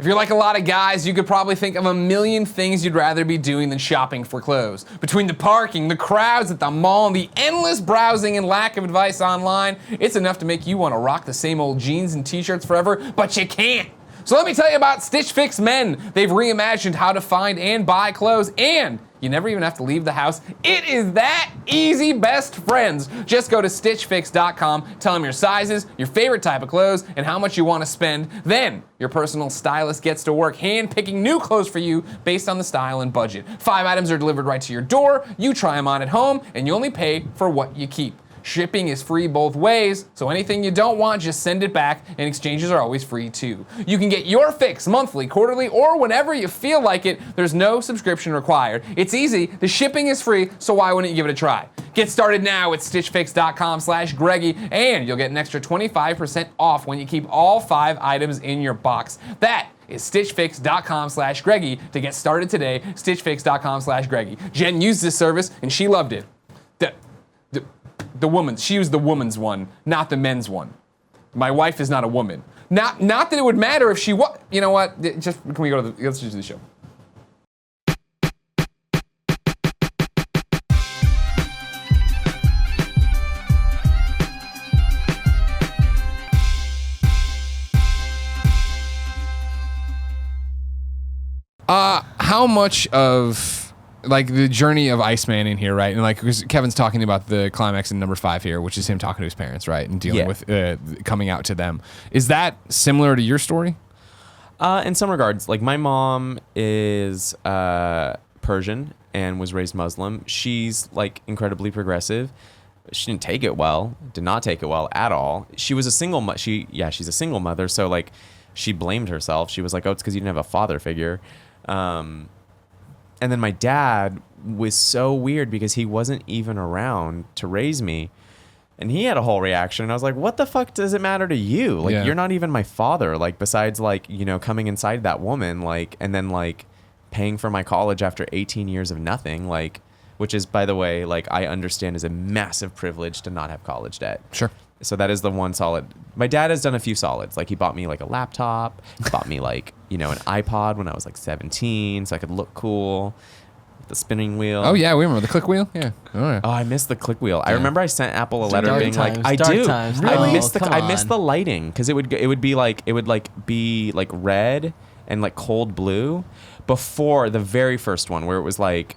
If you're like a lot of guys, you could probably think of a million things you'd rather be doing than shopping for clothes. Between the parking, the crowds at the mall, and the endless browsing and lack of advice online, it's enough to make you want to rock the same old jeans and t-shirts forever, but you can't. So let me tell you about Stitch Fix Men. They've reimagined how to find and buy clothes, and you never even have to leave the house. It is that easy, best friends. Just go to StitchFix.com, tell them your sizes, your favorite type of clothes, and how much you want to spend. Then your personal stylist gets to work hand-picking new clothes for you based on the style and budget. 5 items are delivered right to your door, you try them on at home, and you only pay for what you keep. Shipping is free both ways, so anything you don't want, just send it back, and exchanges are always free too. You can get your fix monthly, quarterly, or whenever you feel like it. There's no subscription required. It's easy, the shipping is free, so why wouldn't you give it a try? Get started now at StitchFix.com/Greggy, and you'll get an extra 25% off when you keep all 5 items in your box. That is StitchFix.com/Greggy to get started today. StitchFix.com/Greggy. Jen used this service, and she loved it. She used the woman's one, not the men's one. My wife is not a woman. Not that it would matter if she was. You know what? Just can we go to let's just do the show. How much of like the journey of Iceman in here, right? And like, because Kevin's talking about the climax in number 5 here, which is him talking to his parents, right? And dealing with coming out to them. Is that similar to your story? In some regards, like my mom is Persian and was raised Muslim. She's like incredibly progressive. She didn't take it well, did not take it well at all. She was a single she's a single mother. So like she blamed herself. She was like, oh, it's because you didn't have a father figure. And then my dad was so weird because he wasn't even around to raise me. And he had a whole reaction. And I was like, what the fuck does it matter to you? Like, you're not even my father. Like, besides, like, you know, coming inside that woman, like, and then, like, paying for my college after 18 years of nothing, like, which is, by the way, like, I understand is a massive privilege to not have college debt. Sure. So that is the one solid. My dad has done a few solids. Like, he bought me, like, a laptop. He bought me, like, you know, an iPod when I was, like, 17 so I could look cool. With the spinning wheel. Oh, yeah, we remember the click wheel? Yeah. Oh, I missed the click wheel. I remember I sent Apple a letter being times, like, I dark do. Times. I No, missed the lighting because it would be like red and, like, cold blue before the very first one where it was, like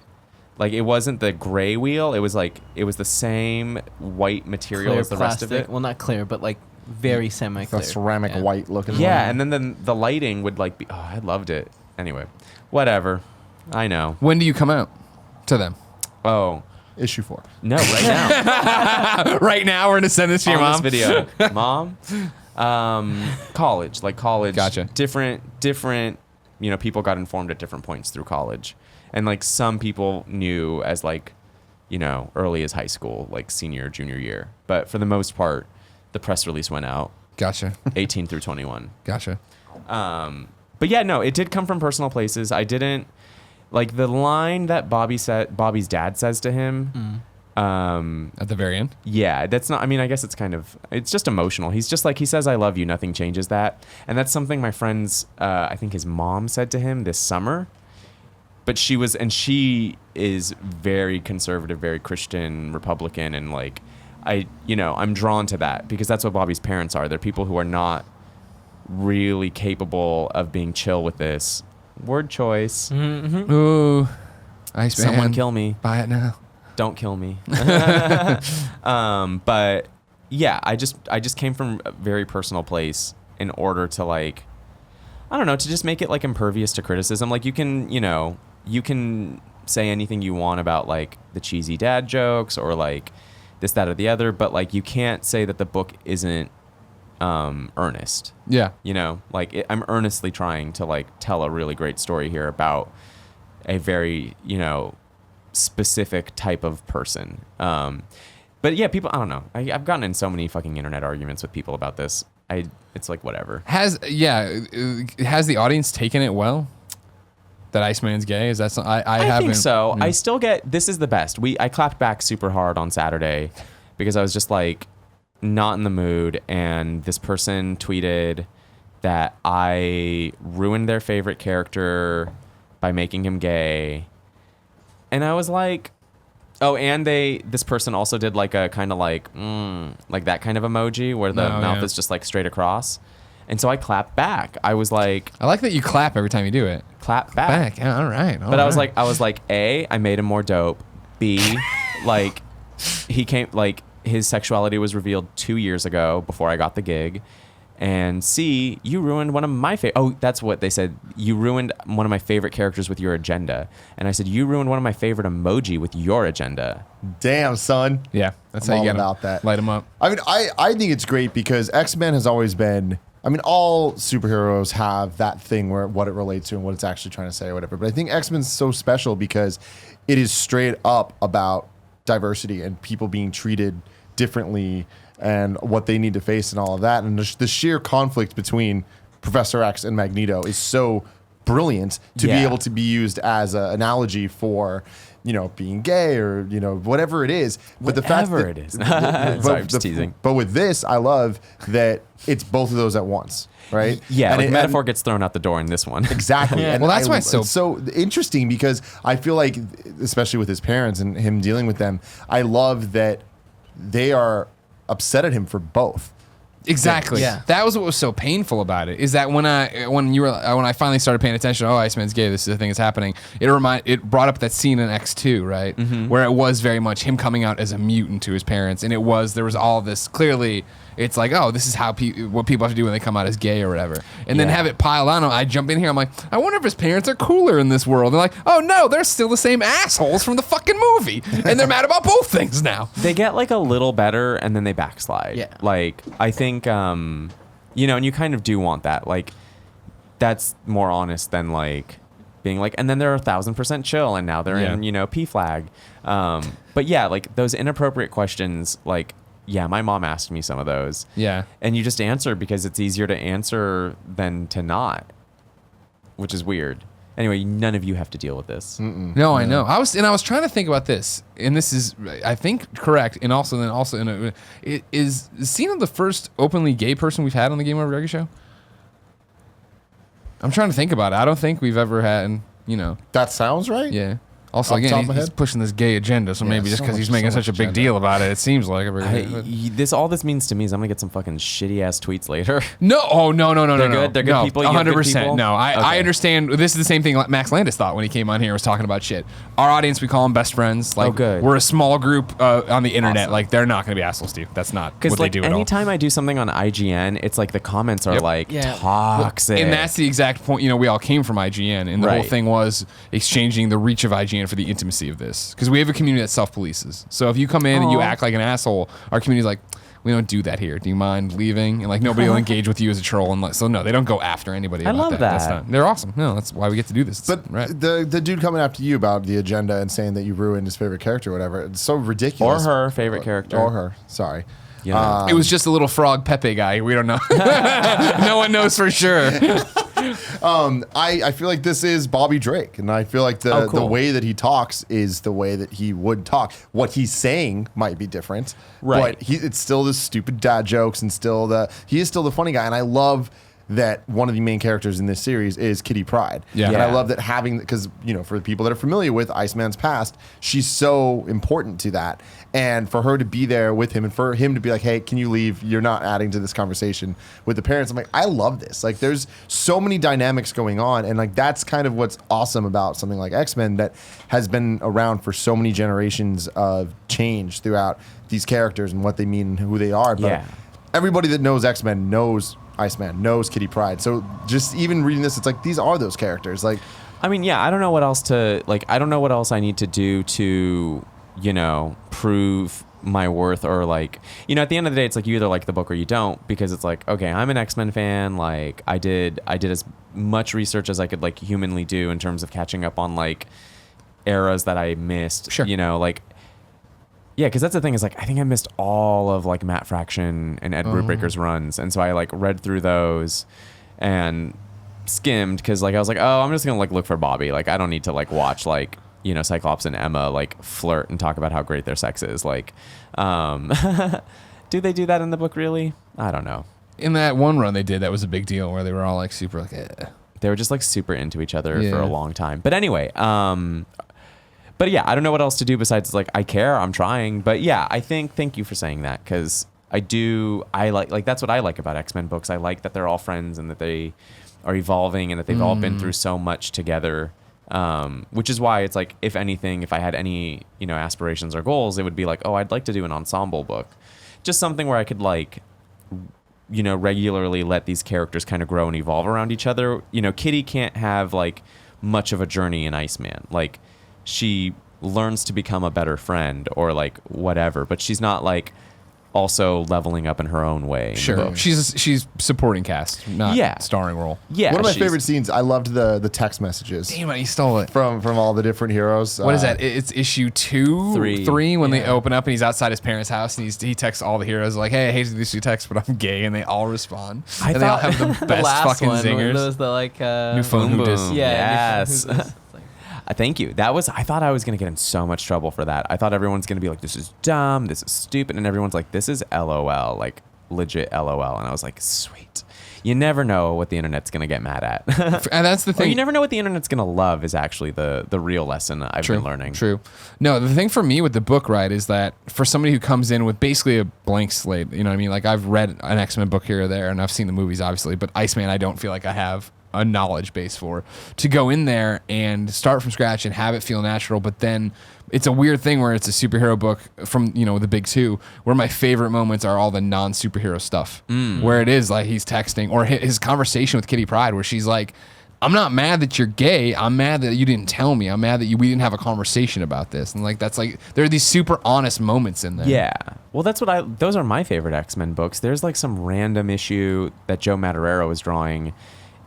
it wasn't the gray wheel. It was the same white material Clear as the rest of it. Well, not clear, but like very semi-clear. The ceramic white looking Yeah, one. and then the lighting would like be. Oh, I loved it. Anyway, whatever. I know. When do you come out to them? Oh, Issue 4. no, right now. Right now, we're gonna send this to your mom. This video, mom. College. Gotcha. Different. You know, people got informed at different points through college. And, like, some people knew as, like, you know, early as high school, like senior, junior year. But for the most part, the press release went out. Gotcha. 18 through 21. Gotcha. But, yeah, no, it did come from personal places. I didn't... Like, the line that Bobby's dad says to him... At the very end? Yeah, that's not... I mean, I guess it's just emotional. He's just like, he says, I love you. Nothing changes that. And that's something my friend's... I think his mom said to him this summer. But she is very conservative, very Christian, Republican, and like, I'm drawn to that because that's what Bobby's parents are. They're people who are not really capable of being chill with this. Word choice. Mm-hmm. Ooh, Iceman. Someone kill me. Buy it now. Don't kill me. But yeah, I just came from a very personal place in order to like, I don't know, to just make it like impervious to criticism. Like you can say anything you want about like the cheesy dad jokes or like this, that, or the other, but like you can't say that the book isn't earnest. Yeah. You know, like I'm earnestly trying to like tell a really great story here about a very, you know, specific type of person. But yeah, people, I don't know. I've gotten in so many fucking internet arguments with people about this. It's like whatever. Has the audience taken it well? That Iceman's gay? Is that something I think so. I still get, this is the best. I clapped back super hard on Saturday because I was just like not in the mood, and this person tweeted that I ruined their favorite character by making him gay. And I was like, oh, and this person also did like a kind of like that kind of emoji where the mouth is just like straight across. And so I clapped back. I was like, I like that you clap every time you do it. Clap back. Yeah, all right. But I was like, A, I made him more dope. B, like his sexuality was revealed 2 years ago before I got the gig. And C, you ruined one of my favorite. Oh, that's what they said. You ruined one of my favorite characters with your agenda. And I said, you ruined one of my favorite emoji with your agenda. Damn, son. Yeah, that's I'm how you all get about that. Light them up. I mean, I think it's great because X-Men has always been. I mean, all superheroes have that thing where what it relates to and what it's actually trying to say or whatever. But I think X-Men's so special because it is straight up about diversity and people being treated differently and what they need to face and all of that. And the sheer conflict between Professor X and Magneto is so brilliant to be able to be used as an analogy for, being gay or, whatever it is. But the fact that it is. Sorry, I'm just teasing. But with this, I love that it's both of those at once, right? Yeah, and metaphor gets thrown out the door in this one. Exactly. Yeah. And Well, that's why it's so interesting because I feel like, especially with his parents and him dealing with them, I love that they are upset at him for both. Exactly. Yeah. That was what was so painful about it. Is that when I finally started paying attention, oh, Iceman's gay, this is the thing that's happening. It brought up that scene in X2, right, where it was very much him coming out as a mutant to his parents, and there was all this clearly. It's like, oh, this is how what people have to do when they come out as gay or whatever, and then have it piled on. I jump in here, I'm like, I wonder if his parents are cooler in this world. They're like, oh no, they're still the same assholes from the fucking movie, and they're mad about both things now. They get like a little better and then they backslide. Yeah. Like, I think, and you kind of do want that. Like, that's more honest than like being like, and then they're 1,000% chill and now they're in, P flag. But yeah, like those inappropriate questions, like, yeah, my mom asked me some of those. Yeah. And you just answer because it's easier to answer than to not, which is weird. Anyway, none of you have to deal with this. No, I know. I was trying to think about this, and this is, I think, correct. And also, is Sina the first openly gay person we've had on the GameOverGreggy show? I'm trying to think about it. I don't think we've ever had, That sounds right. Yeah. Also, Off the top again, of my he's head? pushing this gay agenda, so maybe just so because he's much- making so such a much big agenda. deal about it, it seems like. All this means to me is I'm gonna get some fucking shitty ass tweets later. No, no. They're good? They're good people? You have good 100%. people? No, I Okay. understand. This is the same thing Max Landis thought when he came on here and was talking about shit. Our audience, we call them best friends. Like, good. We're a small group on the internet. Awesome. Like, they're not going to be assholes to you. That's not what Because they like do at all. anytime I do something on IGN, it's like the comments are Yep. like Yeah. toxic. And that's the exact point. We all came from IGN, and the whole Right. thing was exchanging the reach of IGN for the intimacy of this. Because we have a community that self-polices. So if you come in and you Aw. act like an asshole, our community's like, we don't do that here. Do you mind leaving? And like nobody will engage with you as a troll. And like, so no, they don't go after anybody. I about love that. That's that. not, they're awesome. No, that's why we get to do this. It's But right. the dude coming after you about the agenda and saying that you ruined his favorite character or whatever, it's so ridiculous. Or her favorite character. Or her. Sorry. Yeah. It was just a little frog Pepe guy. We don't know. No one knows for sure. I feel like this is Bobby Drake, and I feel like the cool. way that he talks is the way that he would talk. What he's saying might be different, Right. but it's still the stupid dad jokes and he is still the funny guy, and I love that one of the main characters in this series is Kitty Pryde. Yeah. And I Yeah. love that because, for the people that are familiar with Iceman's past, she's so important to that. And for her to be there with him and for him to be like, hey, can you leave? You're not adding to this conversation with the parents. I'm like, I love this. Like, there's so many dynamics going on. And like, that's kind of what's awesome about something like X-Men that has been around for so many generations of change throughout these characters and what they mean and who they are. But Yeah. everybody that knows X-Men knows Iceman, knows Kitty Pryde. So just even reading this, it's like, these are those characters. Like, I mean, yeah, I don't know what else I need to do to, prove my worth or like, at the end of the day, it's like you either like the book or you don't, because it's like, okay, I'm an X-Men fan. Like I did as much research as I could like humanly do in terms of catching up on like eras that I missed. Sure. Yeah, because that's the thing is like I think I missed all of like Matt Fraction and Ed Brubaker's runs, and so I like read through those and skimmed because like I was like, oh, I'm just gonna like look for Bobby. Like I don't need to like watch like Cyclops and Emma like flirt and talk about how great their sex is. Like, do they do that in the book really? I don't know. in that one run they did, that was a big deal where they were all like super like, They were just like super into each other Yeah. for a long time. But anyway, but yeah, I don't know what else to do besides like, I care, I'm trying. But yeah, I think, thank you for saying that, because I like that's what I like about X-Men books. I like that they're all friends and that they are evolving and that they've all been through so much together. Which is why it's like, if anything, if I had any, aspirations or goals, it would be like, oh, I'd like to do an ensemble book. Just something where I could like, regularly let these characters kind of grow and evolve around each other. Kitty can't have like much of a journey in Iceman. Like, she learns to become a better friend or like whatever, but she's not like also leveling up in her own way. in the sure. book. She's supporting cast, not starring role. Yeah. One of my she's- favorite scenes, I loved the text messages Damn it, he stole it. from all the different heroes. What is that? It's issue 2, Three. when they open up and he's outside his parents' house and he texts all the heroes like, "Hey, I hate these two texts, but I'm gay," and they all respond. I and they all thought- have the The best last fucking one zingers. was the like New phone Boom, who dis. boom. yeah, Yes. different- who's this? It's like- Thank you. I thought I was going to get in so much trouble for that. I thought everyone's going to be like, this is dumb, this is stupid. And everyone's like, this is LOL, like legit LOL. And I was like, sweet. You never know what the internet's going to get mad at. And that's the Or thing. you never know what the internet's going to love is actually the real lesson I've been learning. True. No, the thing for me with the book, right, is that for somebody who comes in with basically a blank slate, you know what I mean? Like, I've read an X-Men book here or there, and I've seen the movies, obviously, but Iceman, I don't feel like I have a knowledge base for. To go in there and start from scratch and have it feel natural, but then it's a weird thing where it's a superhero book from, the big two, where my favorite moments are all the non-superhero stuff, where it is like he's texting, or his conversation with Kitty Pryde, where she's like, I'm not mad that you're gay. I'm mad that you didn't tell me. I'm mad that we didn't have a conversation about this. And like, that's like, there are these super honest moments in there. Yeah. Well, those are my favorite X-Men books. There's like some random issue that Joe Madureira was drawing.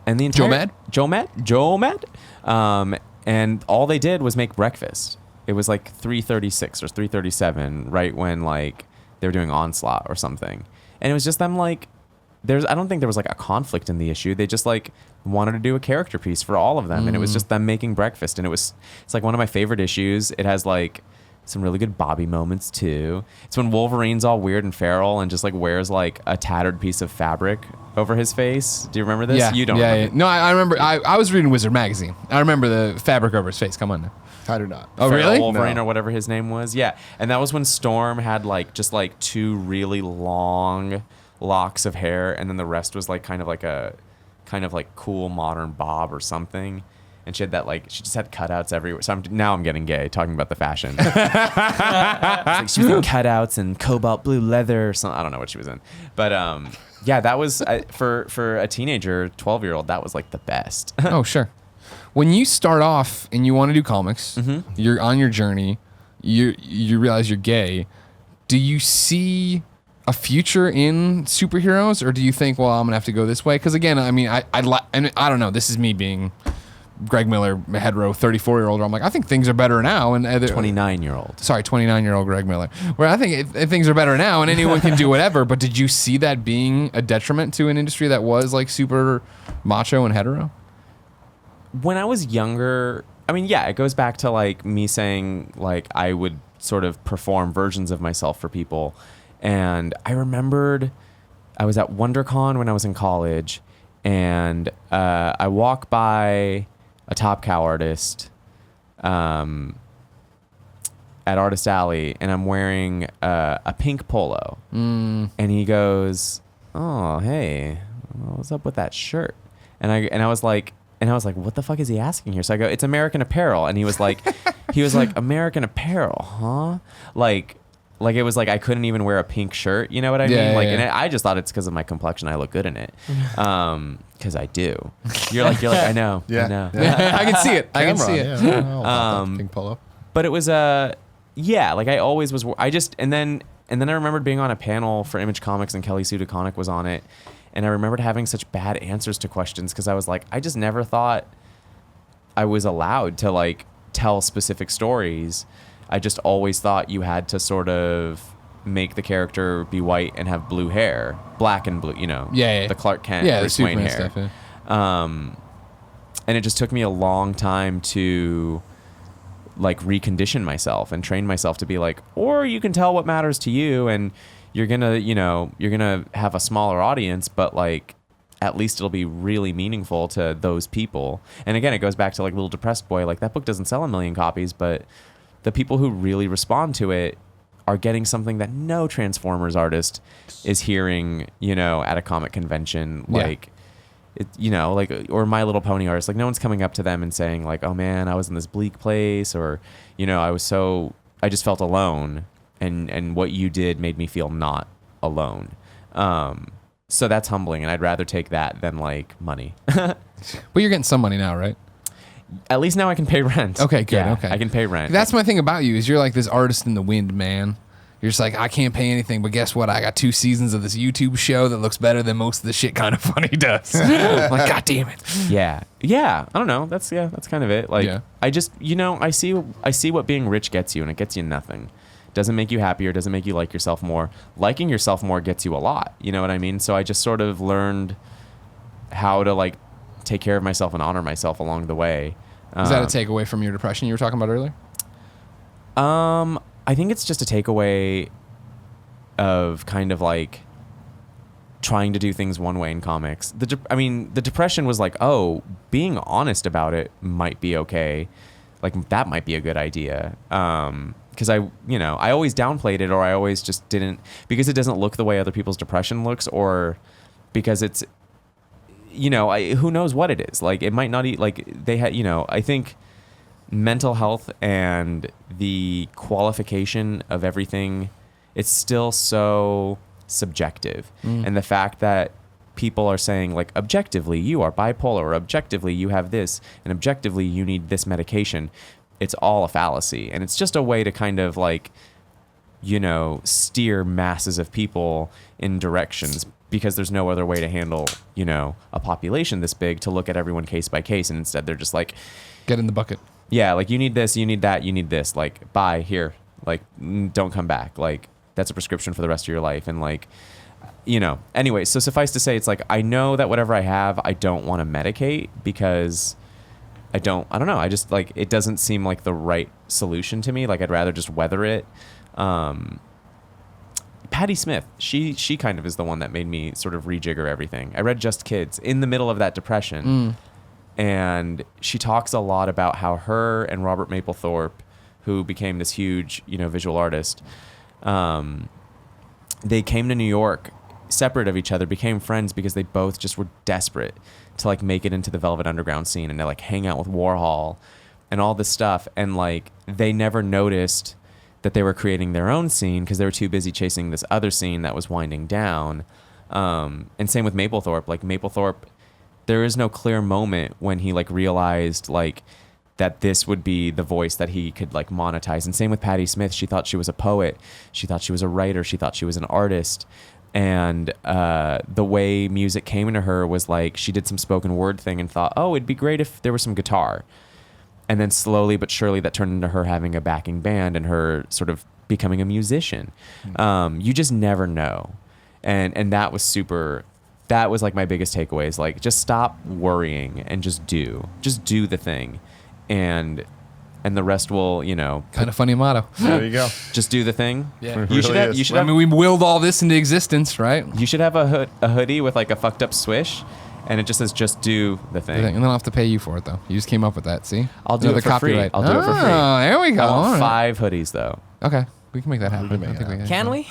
And the entire Joe Mad. And all they did was make breakfast. It was like 3:36 or 3:37, right when like they were doing Onslaught or something. And it was just them like, I don't think there was like a conflict in the issue. They just like wanted to do a character piece for all of them, and it was just them making breakfast. And it's like one of my favorite issues. It has like some really good Bobby moments too. It's when Wolverine's all weird and feral and just like wears like a tattered piece of fabric over his face. Do you remember this? Yeah. You don't Yeah, remember. yeah. No, I remember. I was reading Wizard magazine. I remember the fabric over his face. Come on now. I do not. Oh, Feral really? Wolverine No. or whatever his name was. Yeah. And that was when Storm had like just like 2 really long locks of hair, and then the rest was like kind of like cool modern bob or something. And she had that like, she just had cutouts everywhere. So now I'm getting gay talking about the fashion. It's like she was in cutouts and cobalt blue leather or something. I don't know what she was in. But yeah, that was for a teenager, 12-year-old, that was like the best. Oh, sure. When you start off and you want to do comics, Mm-hmm. you're on your journey, you realize you're gay. Do you see a future in superheroes, or do you think, well, I'm gonna have to go this way? Because again, I mean, and I don't know. This is me being Greg Miller, hetero, 34-year-old. I'm like, I think things are better now. And 29-year-old. Sorry, 29-year-old Greg Miller. Where I think things are better now, and anyone can do whatever. But did you see that being a detriment to an industry that was like super macho and hetero? When I was younger, I mean, yeah, it goes back to like me saying like I would sort of perform versions of myself for people. And I remembered I was at WonderCon when I was in college, and I walk by a Top Cow artist at Artist Alley, and I'm wearing a pink polo. And he goes, "Oh, hey, what's up with that shirt?" And I was like, what the fuck is he asking here? So I go, "It's American Apparel." And he was like, "American Apparel, huh?" Like it was like I couldn't even wear a pink shirt. You know what I mean? Like, and I just thought it's because of my complexion. I look good in it. Because I do. You're like, I know. Yeah. I know. I can see it. I can see it. Yeah, I don't know about that pink polo. But it was yeah, like I always was. And then I remembered being on a panel for Image Comics, and Kelly Sue DeConnick was on it, and I remembered having such bad answers to questions because I was like, I just never thought I was allowed to like tell specific stories. I just always thought you had to sort of make the character be white and have blue hair, black and blue, Yeah. the Clark Kent, Yeah, the Bruce Wayne Superman hair. stuff. Yeah. And it just took me a long time to like recondition myself and train myself to be like, or you can tell what matters to you, and you're gonna have a smaller audience, but like at least it'll be really meaningful to those people. And again, it goes back to like Little Depressed Boy. Like that book doesn't sell 1 million copies, but the people who really respond to it are getting something that no Transformers artist is hearing, at a comic convention. Like, or My Little Pony artist. Like no one's coming up to them and saying like, oh man, I was in this bleak place, or, I just felt alone. And what you did made me feel not alone. So that's humbling, and I'd rather take that than like money. But you're getting some money now, right? At least now I can pay rent. Okay, good. Yeah, okay, I can pay rent. That's my thing about you is you're like this artist in the wind, man. You're just like, I can't pay anything, but guess what? I got 2 seasons of this YouTube show that looks better than most of the shit Kind of Funny does. I'm like, God damn it. Yeah. I don't know. That's kind of it. Like, I just, I see what being rich gets you, and it gets you nothing. Doesn't make you happier, doesn't make you like yourself more. Liking yourself more gets you a lot. You know what I mean? So I just sort of learned how to like take care of myself and honor myself along the way. Is that a takeaway from your depression you were talking about earlier? I think it's just a takeaway of kind of like trying to do things one way in comics. The depression was like, oh, being honest about it might be okay. Like that might be a good idea. Because I always downplayed it, or I always just didn't, because it doesn't look the way other people's depression looks, or because it's, who knows what it is. Like it might not like they had, I think mental health and the qualification of everything, it's still so subjective. And the fact that people are saying like objectively you are bipolar, or objectively you have this, and objectively you need this medication, it's all a fallacy. And it's just a way to kind of like, steer masses of people in directions, because there's no other way to handle, a population this big, to look at everyone case by case. And instead they're just like, get in the bucket. Yeah, like you need this, you need that, you need this, like bye, here, like don't come back, like that's a prescription for the rest of your life. And like, anyway, so suffice to say, it's like I know that whatever I have, I don't want to medicate, because I don't know, I just like, it doesn't seem like the right solution to me. Like I'd rather just weather it. Patti Smith, she kind of is the one that made me sort of rejigger everything. I read Just Kids in the middle of that depression. And she talks a lot about how her and Robert Mapplethorpe, who became this huge, visual artist, they came to New York separate of each other, became friends because they both just were desperate to like make it into the Velvet Underground scene, and they like hang out with Warhol and all this stuff. And like they never noticed that they were creating their own scene because they were too busy chasing this other scene that was winding down. And same with Mapplethorpe. Like Mapplethorpe, there is no clear moment when he like realized like that this would be the voice that he could like monetize. And same with Patti Smith. She thought she was a poet. She thought she was a writer. She thought she was an artist. And the way music came into her was like she did some spoken word thing and thought, oh, it'd be great if there was some guitar. And then slowly but surely that turned into her having a backing band and her sort of becoming a musician. You just never know. And that was that was like my biggest takeaway, is like, just stop worrying and just do the thing. And the rest will, Kind of funny motto. There you go. just do the thing. Yeah. You should have, I mean, we willed all this into existence, right? you should have a hoodie with like a fucked up swish, and it just says, just do the thing. And then I'll have to pay you for it, though. You just came up with that, see? I'll do it for free. I'll do it for free. Oh, there we go. I want All right. 5 hoodies though. Okay. We can make that happen. I think we Can we?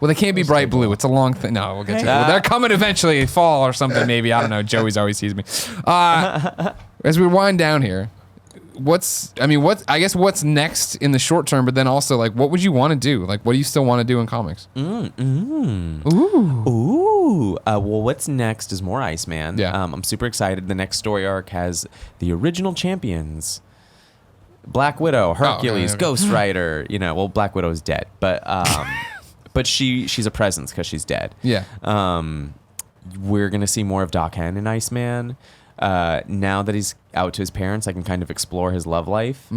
Well, they can't be bright blue. It's a long thing. No, we'll get to it. Well, they're coming eventually, fall or something, maybe. I don't know. Joey's always teased me. As we wind down here, what's next in the short term, but then also, like, what would you want to do? Like, what do you still want to do in comics? Ooh. Well, what's next is more Iceman. Yeah. I'm super excited. The next story arc has the original champions. Black Widow, Hercules, okay. Ghost Rider. Well, Black Widow is dead, but but she's a presence because she's dead. Yeah. We're gonna see more of Doc Hen in Iceman. Now that he's out to his parents, I can kind of explore his love life,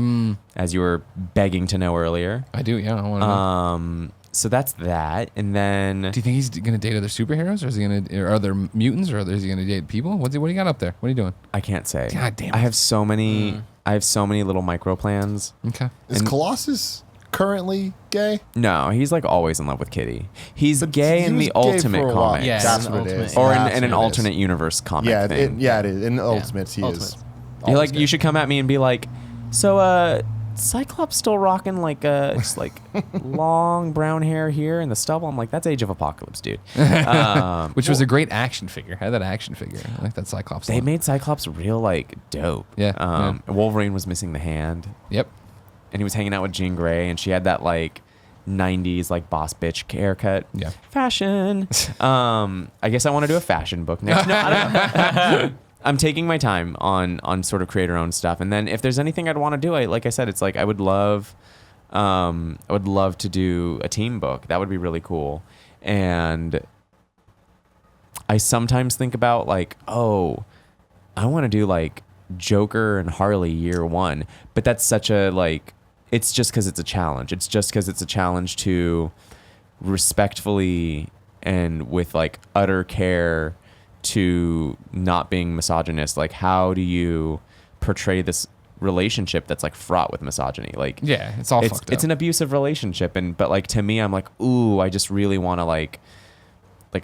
as you were begging to know earlier. I do, yeah. I want to know. So that's that, and then Do you think he's gonna date other superheroes, or is he gonna? Or are there mutants, or is he gonna date people? What do you got up there? What are you doing? I can't say. God damn it. I have so many. I have so many little micro plans. Okay. Is Colossus currently gay? No, he's like always in love with Kitty. He's gay He in was the gay Ultimate for a while. comics. Yeah, That's in what it Ultimate, is. yeah. Or That's in an what it is. alternate universe comic Yeah, thing. it is. In Ultimates, he Ultimate. is. You're always like, gay. you should come at me and be like, so, Cyclops still rocking like just like long brown hair here in the stubble. I'm like, that's Age of Apocalypse, dude. Which was a great action figure. I had that action figure. I like that Cyclops. They one. made Cyclops real like dope. Yeah, Wolverine was missing the hand, Yep. and he was hanging out with Jean Grey, and she had that like 90s like boss bitch haircut. Yeah. Fashion. I guess I want to do a fashion book next. No, I don't. I'm taking my time on sort of creator-owned stuff, and then if there's anything I'd want to do, like I said, it's like I would love to do a team book. That would be really cool. And I sometimes think about like, oh, I want to do like Joker and Harley year one, but that's such a like, it's just because it's a challenge. It's just because it's a challenge to respectfully and with like utter care to not being misogynist. Like, how do you portray this relationship that's like fraught with misogyny? Like, Yeah, it's all fucked up. it's an abusive relationship, but like to me, I'm like, ooh, I just really want to like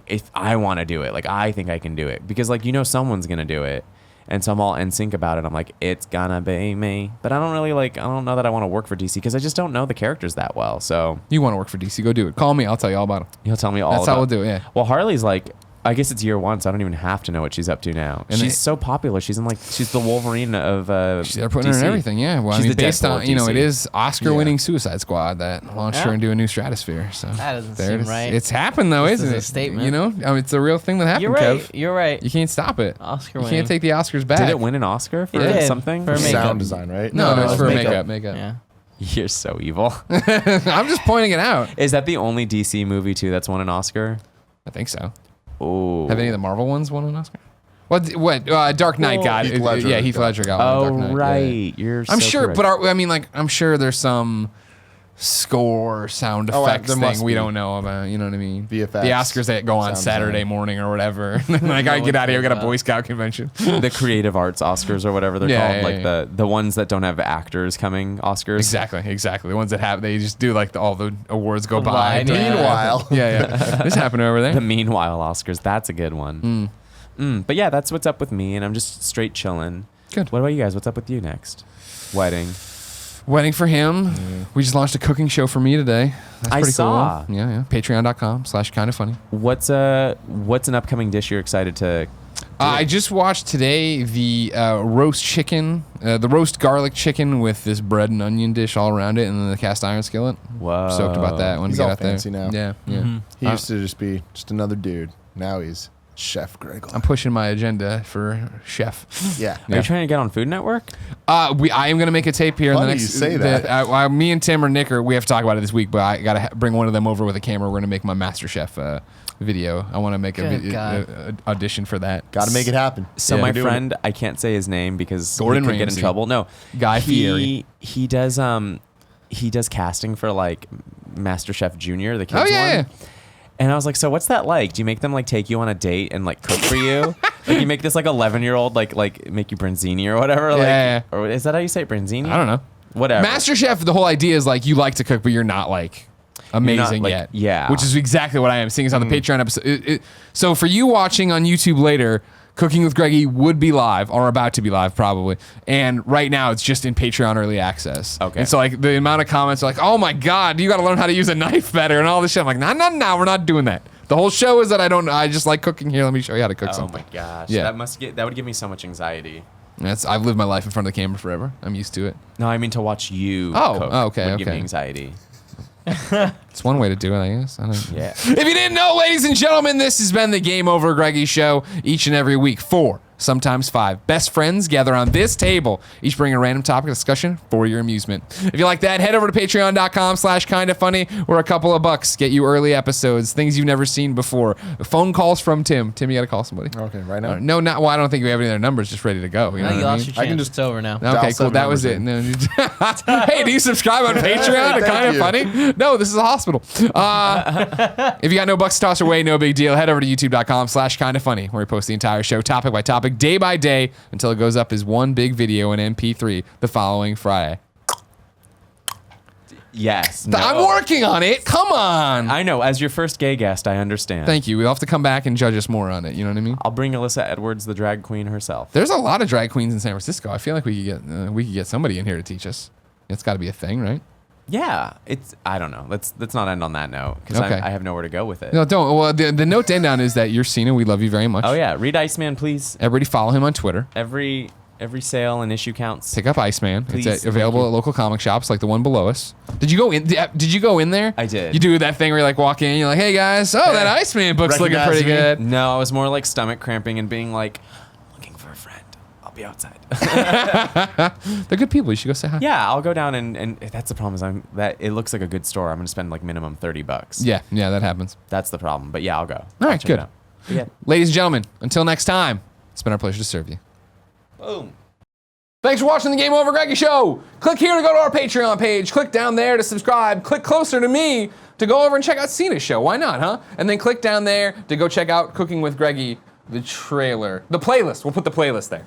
if I want to do it, like I think I can do it, because like someone's gonna do it, and so I'm all in sync about it. I'm like, it's gonna be me, but I don't know that I want to work for DC because I just don't know the characters that well. So You want to work for DC? Go do it. Call me. I'll tell you all about them. you'll tell me all. That's how about- we'll do it. Yeah. Well, Harley's like, I guess it's year one, so I don't even have to know what she's up to now. And She's so popular. She's the Wolverine of They're putting her in DC. everything, yeah. Well, She's I mean, the based Deadpool on, of it DC. is Oscar-winning Suicide Squad that launched her Yeah. into a new stratosphere. So That doesn't there seem it is. right. It's happened though, This isn't is a it? statement. You know, I mean, it's a real thing that happened, You're right. Kev. You're right. You can't stop it. Oscar You winning. can't take the Oscars back. Did it win an Oscar for It did. something? For makeup. Sound design, right? No, it was for makeup. makeup. Yeah. You're so evil. I'm just pointing it out. Is that the only DC movie too that's won an Oscar? I think so. Oh. Have any of the Marvel ones won an Oscar? What? Dark Knight Well, got Heath it. Ledger Yeah, Heath got- Ledger got one. Oh Dark Knight. Yeah, right, yeah. you're. I'm so sure, correct. but I mean, like, I'm sure there's some score sound Oh, effects there thing must we be. don't know about. You know what I mean? VFX, The Oscars that go on sound Saturday design. morning or whatever. Like, I get out of here. We got a Boy Scout convention. the creative arts Oscars or whatever they're Yeah, called, yeah, like yeah. the ones that don't have actors coming Oscars. Exactly. The ones that have, they just do like all the awards go by. Online, yeah. Meanwhile, Yeah. This happened over there. The Meanwhile Oscars, that's a good one. But yeah, that's what's up with me, and I'm just straight chilling. Good. What about you guys? What's up with you next? Wedding. Wedding for him. We just launched a cooking show for me today. That's I pretty saw. cool. Yeah. Patreon.com/kindafunny. What's an upcoming dish you're excited to? I just watched today the roast chicken, the roast garlic chicken with this bread and onion dish all around it, and then the cast iron skillet. Whoa. Stoked about that when He's we got all out there. fancy now. Yeah. he used to just be just another dude. Now he's Chef Greggy. I'm pushing my agenda for chef. Yeah. Are you trying to get on Food Network? I am gonna make a tape here in the Funny next. you say that. Me and Tim or Nick we have to talk about it this week, but I gotta bring one of them over with a camera. We're gonna make my MasterChef video. I want to make Good God. a audition for that. Got to make it happen. So Yeah. my We're doing friend, I can't say his name because Gordon he could get in Ramsay. trouble. No, Guy Fieri. He does casting for like MasterChef Junior, the kids Oh yeah. one. And I was like, so what's that like? Do you make them like take you on a date and like cook for you? Like you make this like 11-year-old like make you branzini or whatever? Like, Yeah. Or is that how you say it, branzini? I don't know. Whatever. MasterChef, the whole idea is like you like to cook, but you're not like amazing like- yet. yeah. Which is exactly what I am. Seeing is on the Patreon episode. So for you watching on YouTube later, Cooking with Greggy would be live or about to be live probably. And right now it's just in Patreon early access. Okay. And so like the amount of comments are like, oh my God, you got to learn how to use a knife better and all this shit. I'm like, no, we're not doing that. The whole show is that I just like cooking. Here, let me show you how to cook Oh something. my gosh. Yeah. That would give me so much anxiety. I've lived my life in front of the camera forever. I'm used to it. No, I mean to watch you Oh, cook okay, would give me okay. anxiety. It's one way to do it, I guess. I don't Yeah. If you didn't know, ladies and gentlemen, this has been the Game Over Greggy Show. Each and every week, 4, sometimes 5 best friends gather on this table, each bring a random topic of discussion for your amusement. If you like that, head over to patreon.com/kindafunny, where a couple of bucks get you early episodes, things you've never seen before. Phone calls from Tim. Tim, you got to call somebody. Okay, right now. No, not. Well, I don't think we have any of their numbers just ready to go. You know No, you what I lost mean? your I can chance. just- It's over now. Okay, Dial cool. 7 That was numbers it. No, hey, do you subscribe on Patreon to Thank Kind of you. Funny? No, this is a hospital. If you got no bucks to toss away, no big deal. Head over to youtube.com/kindafunny, where we post the entire show topic by topic, day by day, until it goes up as one big video in MP3 the following Friday. Yes. I'm no. working on it. Come on. I know. As your first gay guest, I understand. Thank you. We'll have to come back and judge us more on it. You know what I mean? I'll bring Alyssa Edwards, the drag queen herself. There's a lot of drag queens in San Francisco. I feel like we could get somebody in here to teach us. It's got to be a thing, right? Yeah. I don't know. Let's not end on that note because Okay. I have nowhere to go with it. No, don't. Well, the note to end on is that you're Sina. We love you very much. Oh yeah. Read Iceman, please. Everybody follow him on Twitter. Every sale and issue counts. Pick up Iceman. Please, It's thank available you. at local comic shops like the one below us. Did you go in? Did you go in there? I did. You do that thing where you like walk in, you're like, "Hey guys, oh that Iceman book's looking Recognize pretty me? good." No, I was more like stomach cramping and being like, looking for a friend. I'll be outside. They're good people. You should go say hi. Yeah, I'll go down and that's the problem is that it looks like a good store. I'm gonna spend like minimum $30. Yeah, that happens. That's the problem. But yeah, I'll go. All right, I'll check good. it out. But yeah. Ladies and gentlemen, until next time, it's been our pleasure to serve you. Boom. Thanks for watching the Game Over Greggy Show. Click here to go to our Patreon page. Click down there to subscribe. Click closer to me to go over and check out Sina's show. Why not, huh? And then click down there to go check out Cooking with Greggy, the trailer. The playlist. We'll put the playlist there.